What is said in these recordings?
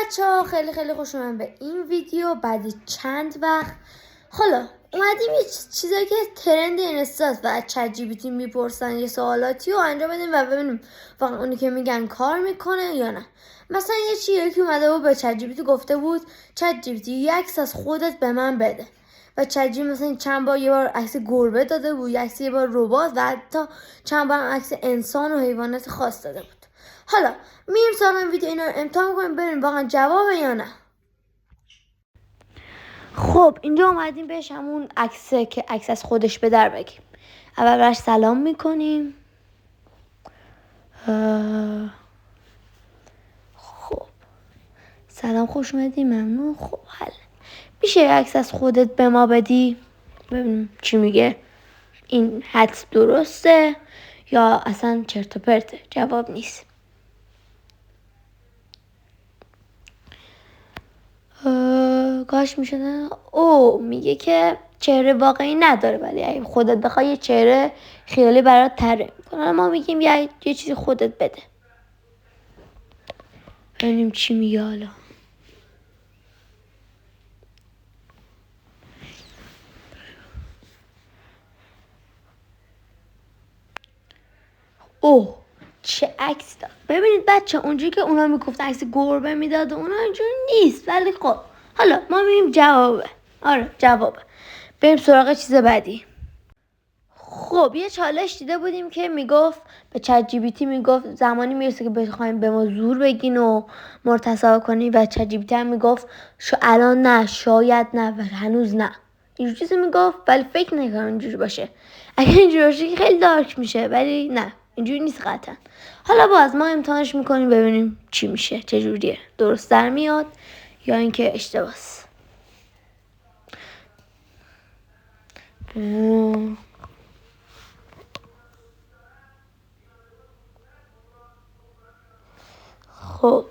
بچه‌ها خیلی خیلی خوش اومدین به این ویدیو بعد چند وقت. حالا اومدیم یه چیزایی که ترند اینستاست و از چت جی پی تی میپرسن یه سوالاتی رو انجام بدیم و ببینیم واقعا اونی که میگن کار میکنه یا نه. مثلا یه چیزی که اومده بود به چت جی پی تی گفته بود چت جی پی تی یه عکس از خودت به من بده و چت جی مثلا چند بار یه بار عکس گربه داده بود، یه بار ربات و حتی چند بار عکس انسان و حیوانات خاص داده بود. حالا میریم سراغ ویدیو، اینا رو امتحان می‌کنیم ببینیم واقعا جوابه یا نه. خب اینجا اومدیم بهش همون عکسه که عکس از خودش به در بگیم. اول براش سلام میکنیم. خب سلام، خوش اومدی، ممنون. خب حل میشه عکس از خودت به ما بدی ببینیم چی میگه. این حدس درسته یا اصلا چرت و پرته، جواب نیست. کاش میشده. میگه که چهره واقعی نداره، ولی اگه خودت بخوای یه چهره خیالی برات طراحی میکنه. ما میگیم یه چیزی خودت بده ببینیم چی میگه. حالا چه عکس داد. ببینید بچه، اونجوری که اونا میگفتن عکس گربه میداد و اونا اینجوری نیست، ولی خب حالا ما میگیم جوابه. آره جوابه. بریم سراغ چیز بعدی. خب یه چالش دیده بودیم که میگفت به چت جی پی تی میگفت زمانی میرسه که بخوایم به ما زور بگین و مرتضی کنین و چت جی پی تی هم میگفت الان نه، شاید نه و هنوز نه. اینجور چیزی میگفت، ولی فکر نکنم اینجوری باشه. اگه اینجوری باشه که خیلی دارک میشه، ولی نه اینجوری نیست قطعا. حالا باز ما امتحانش میکنیم ببینیم چی میشه، چه جوریه، درست در میاد یا اینکه اشتباهه. خب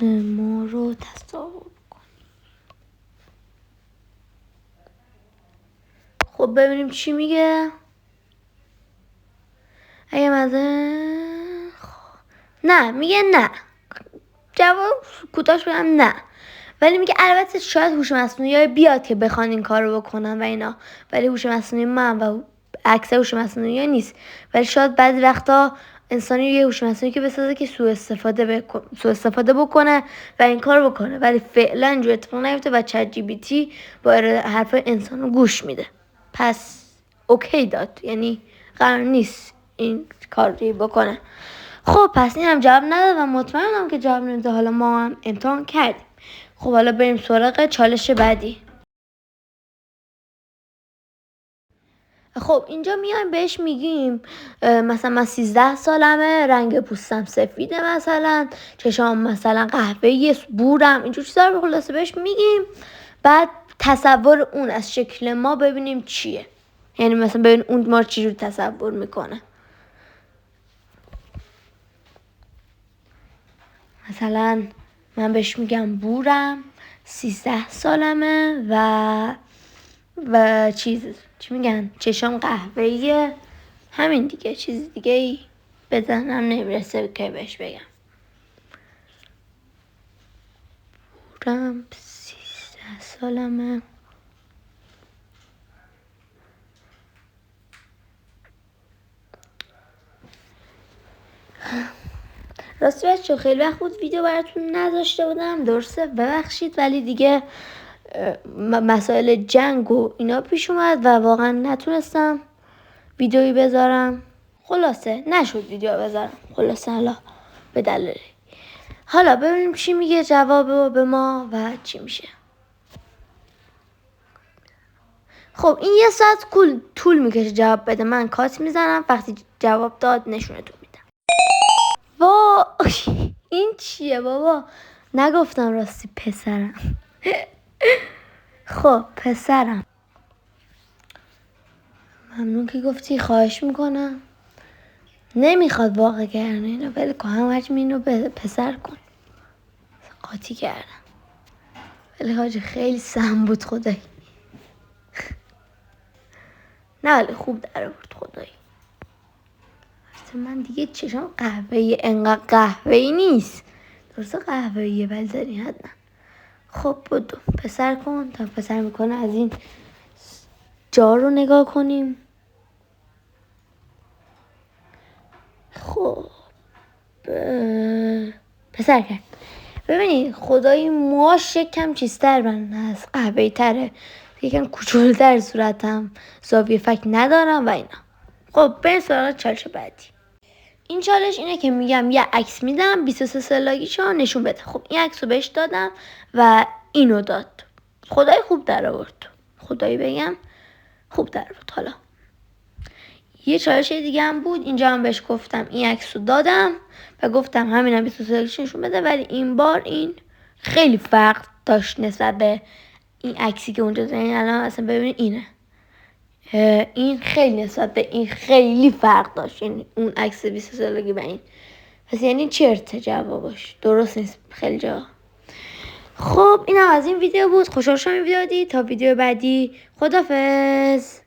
ما رو تصور کن. خب ببینیم چی میگه. اگه نه میگه نه. جواب کوتاش بگم نه، ولی میگه البته شاید هوش مصنوعی بیاد که بخوان این کارو بکنن و اینا، ولی هوش مصنوعی من و اکثر هوش مصنوعی نیست، ولی شاید بعضی وقتا انسانی یه هوش مصنوعی که بسازه که سوء استفاده بکنه و این کار بکنه، ولی فعلا اینجور اتفاق نیفته و چت جی پی تی با حرف انسانو گوش میده. پس اوکی داد، یعنی قرار نیست این کاری بکنه. خب پس این هم جواب نداد و مطمئنم که جواب نمیده. حالا ما هم امتحان کردیم. خب حالا بریم سراغ چالش بعدی. خب اینجا میایم بهش میگیم مثلا من 13 سالمه، رنگ پوستم سفیده، مثلا چشام مثلا قهوه‌ای، بورم، اینجور چیزا رو خلاصه بهش میگیم. بعد تصور اون از شکل ما ببینیم چیه، یعنی مثلا ببین اون ما چجور تصور میکنه. مثلا من بهش میگم بورم، 13 سالمه و چی میگن، چشام قهوه‌ایه. همین دیگه، چیز دیگه ای به ذهنم نمیرسه که بهش بگم. بورم، 13 سالمه. راستی بچه خیلی وقت بود ویدیو براتون نذاشته بودم، درسته ببخشید، ولی دیگه مسائل جنگ و اینا پیش اومد و واقعا نتونستم ویدیویی بذارم. خلاصه نشد ویدیو بذارم. خلاصه حالا به دلیل. حالا ببینیم چی میگه جواب به ما و چی میشه. خب این یه ساعت طول میکشه جواب بده. من کات میزنم، وقتی جواب داد نشونتون میدم. این چیه بابا؟ نگفتم راستی پسرم. خب پسرم، ممنون که گفتی، خواهش میکنم. نمیخواد واقع کردن اینو، ولی که هم حجم اینو پسر کن. قاطی کردم، ولی حاجی خیلی سهم بود خدایی. نه ولی خوب در آورد خدایی. البته من دیگه چشم قهوه‌ای انقدر قهوه‌ای نیست، درسته قهوه‌ایه ولی داری حتما. خب بدو پسر کن تا پسر میکنه. از این جا رو نگاه کنیم. خب پسر کرد. ببینید خدایی موهاش یکم چیزتر من از قهوه‌ای تره، یکم کوچولتر، صورتم زاویه فک ندارم و اینا. خب بریم سراغ چالش بعدی. این چالش اینه که میگم یه عکس میدم 23 سالگیشو نشون بده. خب این عکس رو بهش دادم و اینو داد. خدای خوب در آورد، خدایی بگم خوب در آورد. حالا یه چالش دیگه هم بود، اینجا هم بهش گفتم این عکس رو دادم و گفتم همینم 23 سالگیش نشون بده، ولی این بار این خیلی فرق داشت نسبت به این عکسی که اونجا دارین. الان اصلا ببینید اینه، این خیلی نسبت به این خیلی فرق داشت، یعنی اون عکس 20 سالگی و این. پس یعنی چرته جوابش، درست نیست خیلی جا. خب اینم از این ویدیو بود. خوشحال شدم این ویدیو دید. تا ویدیو بعدی خدافظ.